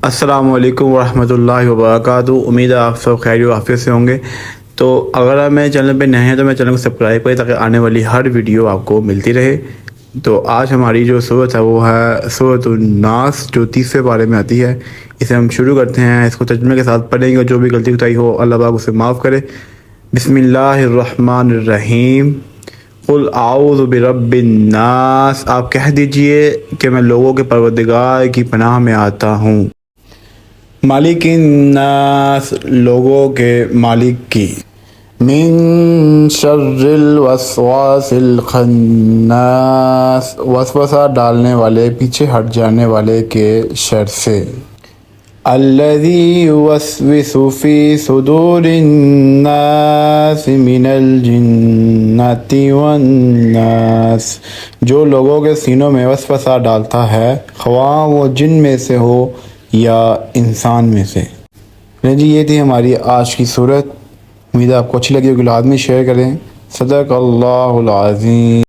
السلام علیکم ورحمۃ اللہ وبرکاتہ۔ امید ہے آپ سب خیر و عافیت سے ہوں گے۔ تو اگر آپ میرے چینل پہ نئے ہیں تو میرے چینل کو سبسکرائب کریں تاکہ آنے والی ہر ویڈیو آپ کو ملتی رہے۔ تو آج ہماری جو صورت ہے وہ ہے سورۃ الناس، جو 30ویں پارے میں آتی ہے۔ اسے ہم شروع کرتے ہیں، اس کو ترجمے کے ساتھ پڑھیں گے، جو بھی غلطی کوتاہی ہو اللہ پاک اسے معاف کرے۔ بسم اللہ الرحمن الرحیم۔ قل اعوذ برب الناس، آپ کہہ دیجئے کہ میں لوگوں کے پروردگار کی پناہ میں آتا ہوں۔ مالک الناس، لوگوں کے مالک کی۔ من شر الوسواس الخناس، وسوسہ ڈالنے والے، پیچھے ہٹ جانے والے کے شر سے۔ الذی یوسوس فی صدور الناس من الجنۃ والناس، جو لوگوں کے سینوں میں وسوسہ ڈالتا ہے، خواہ وہ جن میں سے ہو یا انسان میں سے۔ جی یہ تھی ہماری آج کی صورت۔ امید ہے آپ کو اچھی لگی ہوگی، لازمی شیئر کریں۔ صدق اللہ العظیم۔